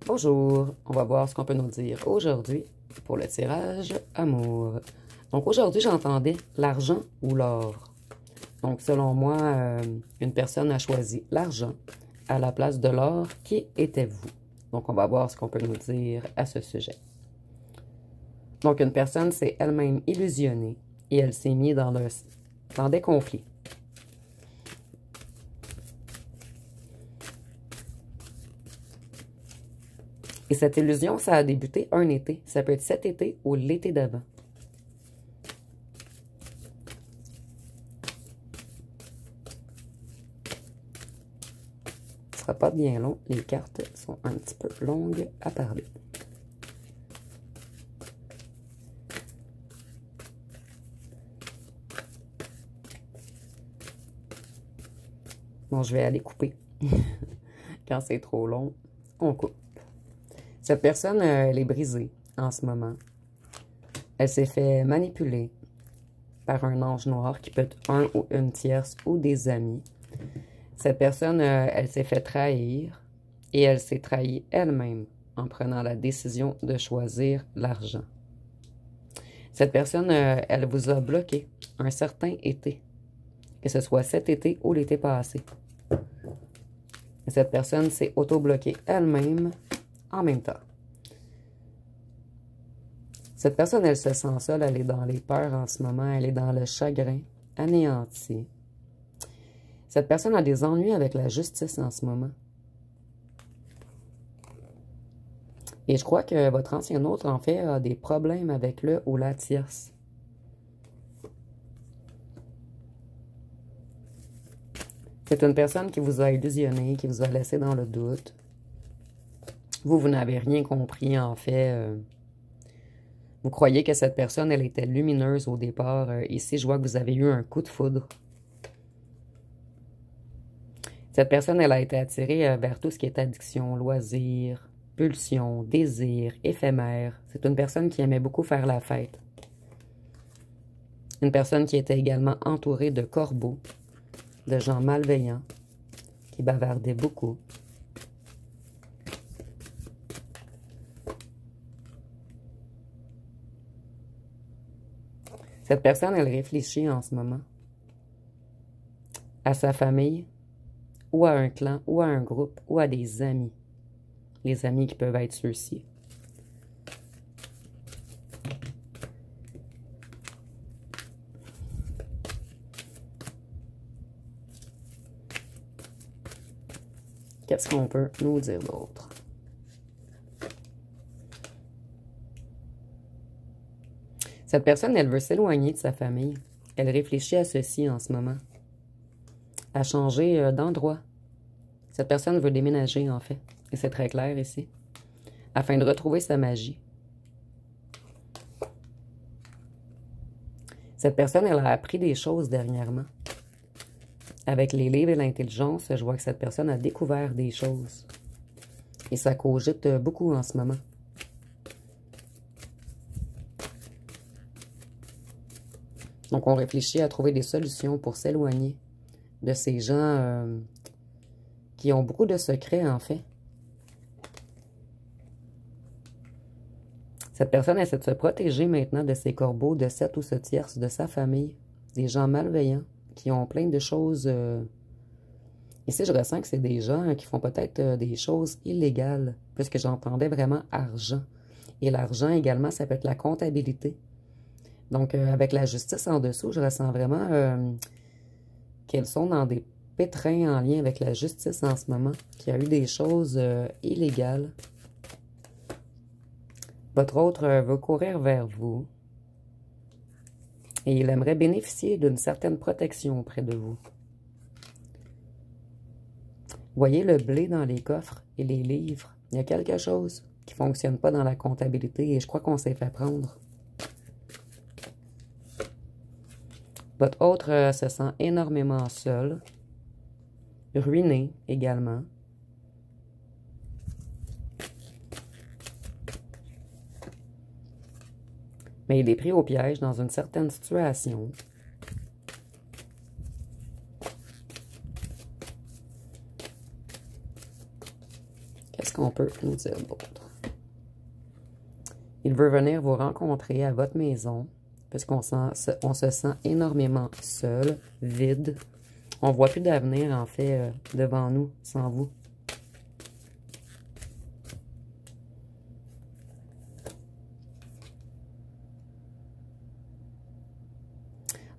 Bonjour, on va voir ce qu'on peut nous dire aujourd'hui pour le tirage amour. Donc aujourd'hui, j'entendais l'argent ou l'or. Donc selon moi, une personne a choisi l'argent à la place de l'or. Qui était-vous? Donc on va voir ce qu'on peut nous dire à ce sujet. Donc une personne s'est elle-même illusionnée et elle s'est mise dans des conflits. Et cette illusion, ça a débuté un été. Ça peut être cet été ou l'été d'avant. Ce ne sera pas bien long. Les cartes sont un petit peu longues à parler. Bon, je vais aller couper. Quand c'est trop long, on coupe. Cette personne, elle est brisée en ce moment. Elle s'est fait manipuler par un ange noir qui peut être un ou une tierce ou des amis. Cette personne, elle s'est fait trahir et elle s'est trahie elle-même en prenant la décision de choisir l'argent. Cette personne, elle vous a bloqué un certain été, que ce soit cet été ou l'été passé. Cette personne s'est auto-bloquée elle-même en même temps. Cette personne, elle se sent seule, elle est dans les peurs en ce moment, elle est dans le chagrin, anéantie. Cette personne a des ennuis avec la justice en ce moment. Et je crois que votre ancien autre, en fait, a des problèmes avec le ou la tierce. C'est une personne qui vous a illusionné, qui vous a laissé dans le doute. Vous n'avez rien compris, en fait. Vous croyez que cette personne, elle était lumineuse au départ. Ici, je vois que vous avez eu un coup de foudre. Cette personne, elle a été attirée vers tout ce qui est addiction, loisirs, pulsion, désir, éphémère. C'est une personne qui aimait beaucoup faire la fête. Une personne qui était également entourée de corbeaux, de gens malveillants, qui bavardaient beaucoup. Cette personne, elle réfléchit en ce moment à sa famille, ou à un clan, ou à un groupe, ou à des amis. Les amis qui peuvent être ceux-ci. Qu'est-ce qu'on peut nous dire d'autre? Cette personne, elle veut s'éloigner de sa famille. Elle réfléchit à ceci en ce moment. À changer d'endroit. Cette personne veut déménager, en fait. Et c'est très clair ici. Afin de retrouver sa magie. Cette personne, elle a appris des choses dernièrement. Avec les livres et l'intelligence, je vois que cette personne a découvert des choses. Et ça cogite beaucoup en ce moment. Donc, on réfléchit à trouver des solutions pour s'éloigner de ces gens qui ont beaucoup de secrets, en fait. Cette personne essaie de se protéger maintenant de ses corbeaux, de cette ou ce tierce, de sa famille, des gens malveillants qui ont plein de choses. Ici, je ressens que c'est des gens qui font peut-être des choses illégales, puisque j'entendais vraiment argent. Et l'argent également, ça peut être la comptabilité. Donc, avec la justice en dessous, je ressens vraiment qu'elles sont dans des pétrins en lien avec la justice en ce moment, qu'il y a eu des choses illégales. Votre autre veut courir vers vous et il aimerait bénéficier d'une certaine protection auprès de vous. Voyez le blé dans les coffres et les livres. Il y a quelque chose qui ne fonctionne pas dans la comptabilité et je crois qu'on s'est fait prendre. Votre autre se sent énormément seul, ruiné également. Mais il est pris au piège dans une certaine situation. Qu'est-ce qu'on peut nous dire d'autre? Il veut venir vous rencontrer à votre maison, puisqu'on se sent énormément seul, vide. On ne voit plus d'avenir, en fait, devant nous, sans vous.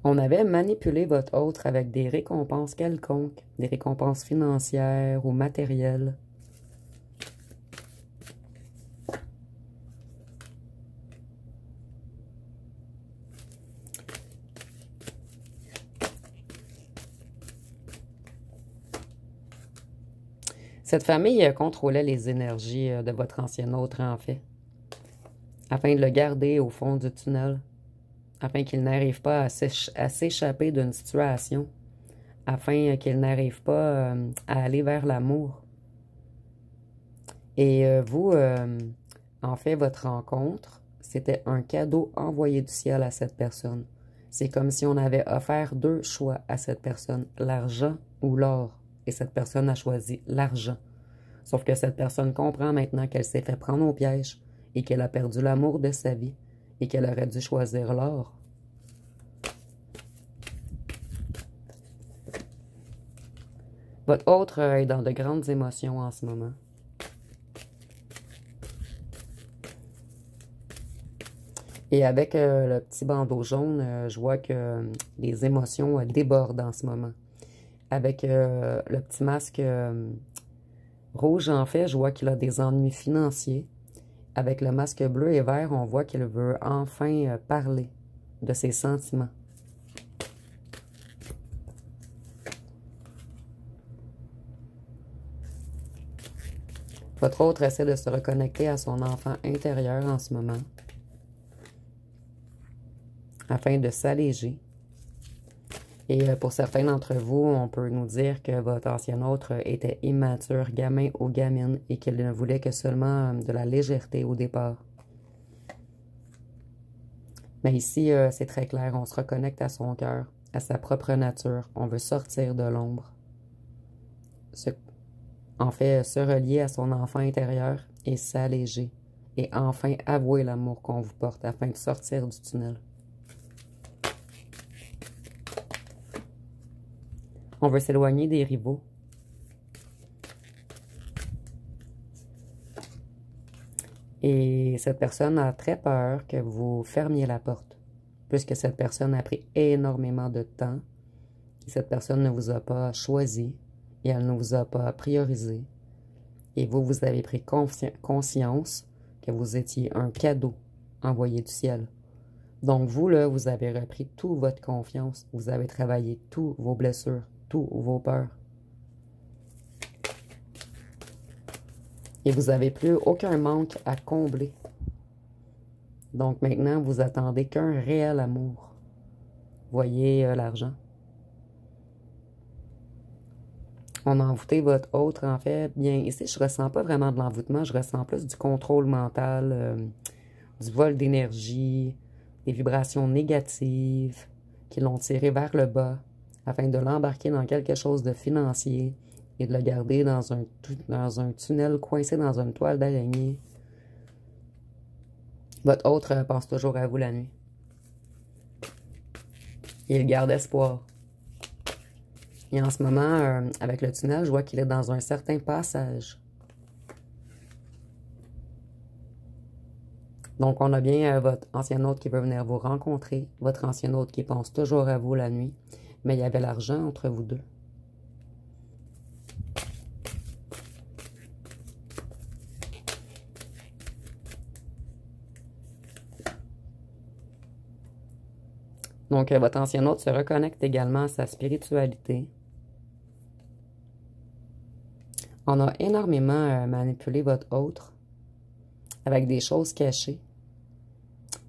On avait manipulé votre autre avec des récompenses quelconques, des récompenses financières ou matérielles. Cette famille contrôlait les énergies de votre ancien autre, en fait, afin de le garder au fond du tunnel, afin qu'il n'arrive pas à s'échapper d'une situation, afin qu'il n'arrive pas à aller vers l'amour. Et vous, en fait, votre rencontre, c'était un cadeau envoyé du ciel à cette personne. C'est comme si on avait offert deux choix à cette personne, l'argent ou l'or. Et cette personne a choisi l'argent. Sauf que cette personne comprend maintenant qu'elle s'est fait prendre au piège et qu'elle a perdu l'amour de sa vie et qu'elle aurait dû choisir l'or. Votre autre est dans de grandes émotions en ce moment. Et avec le petit bandeau jaune, je vois que les émotions débordent en ce moment. Avec le petit masque rouge, en fait, je vois qu'il a des ennuis financiers. Avec le masque bleu et vert, on voit qu'il veut enfin parler de ses sentiments. Votre autre essaie de se reconnecter à son enfant intérieur en ce moment, afin de s'alléger. Et pour certains d'entre vous, on peut nous dire que votre ancien autre était immature, gamin ou gamine, et qu'il ne voulait que seulement de la légèreté au départ. Mais ici, c'est très clair, on se reconnecte à son cœur, à sa propre nature. On veut sortir de l'ombre. En fait, se relier à son enfant intérieur et s'alléger. Et enfin avouer l'amour qu'on vous porte afin de sortir du tunnel. On veut s'éloigner des rivaux. Et cette personne a très peur que vous fermiez la porte, puisque cette personne a pris énormément de temps. Et cette personne ne vous a pas choisi et elle ne vous a pas priorisé. Et vous, vous avez pris conscience que vous étiez un cadeau envoyé du ciel. Donc vous, là, vous avez repris toute votre confiance. Vous avez travaillé toutes vos blessures, tous vos peurs. Et vous n'avez plus aucun manque à combler. Donc maintenant, vous attendez qu'un réel amour. Voyez l'argent. On a envoûté votre autre, en fait. Bien, ici, je ne ressens pas vraiment de l'envoûtement. Je ressens plus du contrôle mental, du vol d'énergie, des vibrations négatives qui l'ont tiré vers le bas afin de l'embarquer dans quelque chose de financier et de le garder dans un tunnel coincé dans une toile d'araignée. Votre autre pense toujours à vous la nuit. Il garde espoir. Et en ce moment, avec le tunnel, je vois qu'il est dans un certain passage. Donc, on a bien votre ancien hôte qui veut venir vous rencontrer, votre ancien hôte qui pense toujours à vous la nuit, mais il y avait l'argent entre vous deux. Donc, votre ancien hôte se reconnecte également à sa spiritualité. On a énormément manipulé votre autre avec des choses cachées.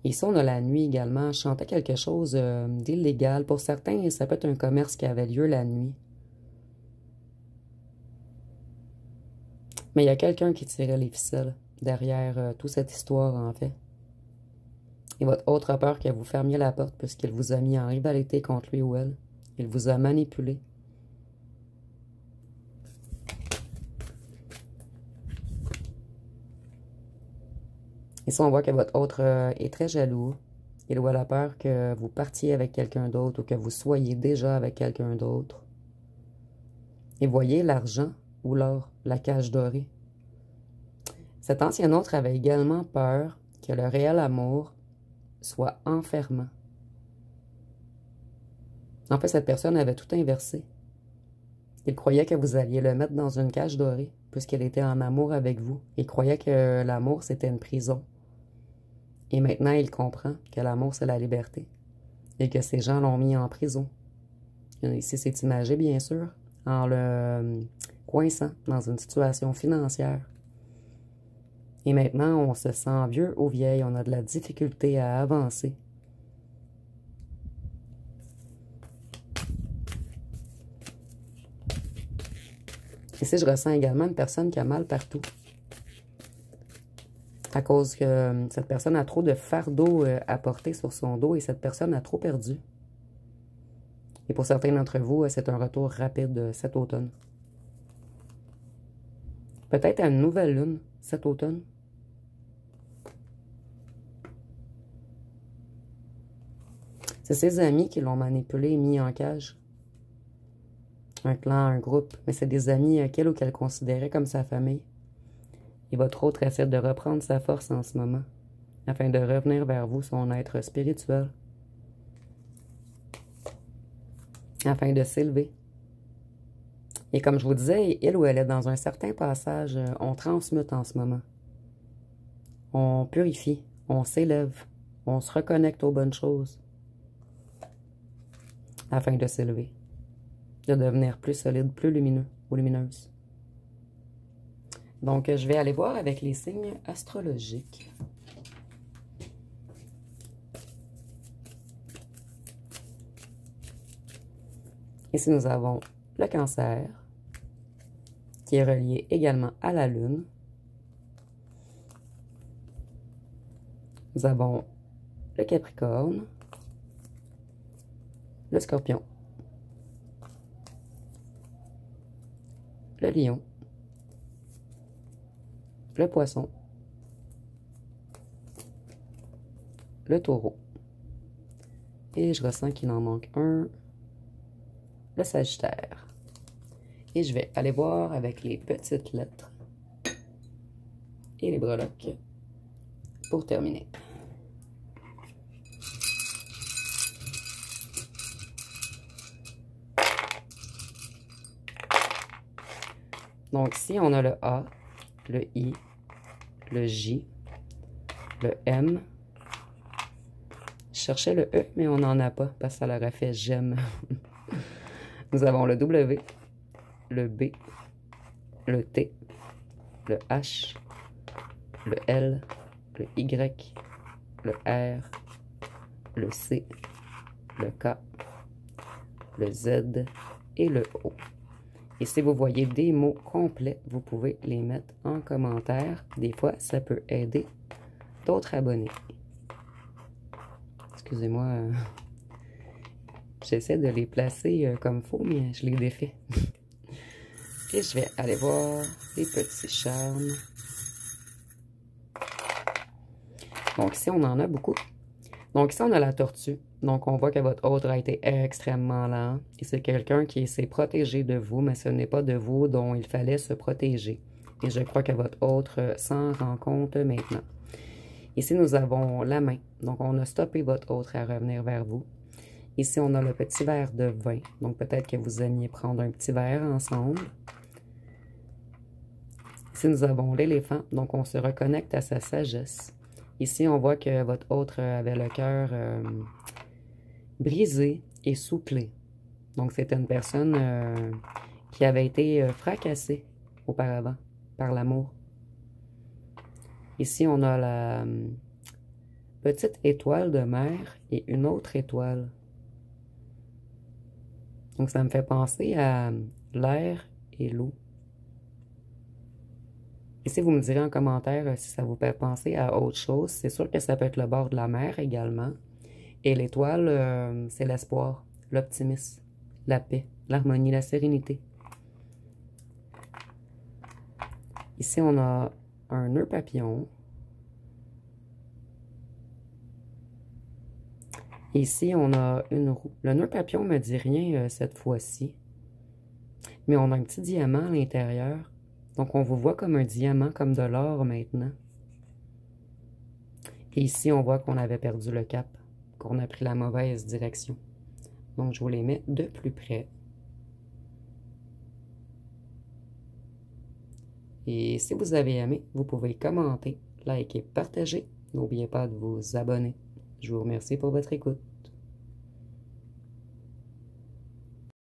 Ici, on a la nuit également. Je chantais quelque chose d'illégal. Pour certains, ça peut être un commerce qui avait lieu la nuit. Mais il y a quelqu'un qui tirait les ficelles derrière toute cette histoire, en fait. Et votre autre a peur que vous fermiez la porte puisqu'il vous a mis en rivalité contre lui ou elle. Il vous a manipulé. Ici, on voit que votre autre est très jaloux. Il doit la peur que vous partiez avec quelqu'un d'autre ou que vous soyez déjà avec quelqu'un d'autre. Et voyez l'argent ou l'or, la cage dorée. Cet ancien autre avait également peur que le réel amour soit enfermant. En fait, cette personne avait tout inversé. Il croyait que vous alliez le mettre dans une cage dorée, puisqu'elle était en amour avec vous. Il croyait que l'amour, c'était une prison. Et maintenant, il comprend que l'amour, c'est la liberté. Et que ces gens l'ont mis en prison. Ici, c'est imagé, bien sûr, en le coinçant dans une situation financière. Et maintenant, on se sent vieux ou vieille, on a de la difficulté à avancer. Ici, je ressens également une personne qui a mal partout. À cause que cette personne a trop de fardeau à porter sur son dos et cette personne a trop perdu. Et pour certains d'entre vous, c'est un retour rapide cet automne. Peut-être à une nouvelle lune cet automne. C'est ses amis qui l'ont manipulé et mis en cage. Un clan, un groupe, mais c'est des amis qu'elle ou qu'elle considérait comme sa famille. Et votre autre essaie de reprendre sa force en ce moment, afin de revenir vers vous, son être spirituel, afin de s'élever. Et comme je vous disais, il ou elle est dans un certain passage, on transmute en ce moment. On purifie, on s'élève, on se reconnecte aux bonnes choses, afin de s'élever, de devenir plus solide, plus lumineux ou lumineuse. Donc, je vais aller voir avec les signes astrologiques. Ici, nous avons le Cancer, qui est relié également à la Lune. Nous avons le Capricorne, le Scorpion, le Lion, le Poisson, le Taureau. Et je ressens qu'il en manque un, le Sagittaire. Et je vais aller voir avec les petites lettres et les breloques pour terminer. Donc ici, on a le A, le I, le J, le M. Je cherchais le E, mais on n'en a pas parce que ça leur a fait j'aime. Nous avons le W, le B, le T, le H, le L, le Y, le R, le C, le K, le Z et le O. Et si vous voyez des mots complets, vous pouvez les mettre en commentaire. Des fois, ça peut aider d'autres abonnés. Excusez-moi, j'essaie de les placer comme faux, mais je les défais. Et je vais aller voir les petits charmes. Donc ici, on en a beaucoup. Donc ici, on a la tortue. Donc on voit que votre autre a été extrêmement lent. Et c'est quelqu'un qui s'est protégé de vous, mais ce n'est pas de vous dont il fallait se protéger. Et je crois que votre autre s'en rend compte maintenant. Ici, nous avons la main. Donc on a stoppé votre autre à revenir vers vous. Ici, on a le petit verre de vin. Donc peut-être que vous aimiez prendre un petit verre ensemble. Ici, nous avons l'éléphant. Donc on se reconnecte à sa sagesse. Ici, on voit que votre autre avait le cœur brisé et sous-clé. Donc, c'était une personne qui avait été fracassée auparavant par l'amour. Ici, on a la petite étoile de mer et une autre étoile. Donc, ça me fait penser à l'air et l'eau. Ici, vous me direz en commentaire si ça vous fait penser à autre chose. C'est sûr que ça peut être le bord de la mer également. Et l'étoile, c'est l'espoir, l'optimisme, la paix, l'harmonie, la sérénité. Ici, on a un nœud papillon, Ici, on a une roue. Le nœud papillon me dit rien cette fois-ci. Mais on a un petit diamant à l'intérieur. Donc, on vous voit comme un diamant, comme de l'or maintenant. Et ici, on voit qu'on avait perdu le cap, qu'on a pris la mauvaise direction. Donc, je vous les mets de plus près. Et si vous avez aimé, vous pouvez commenter, liker, partager. N'oubliez pas de vous abonner. Je vous remercie pour votre écoute.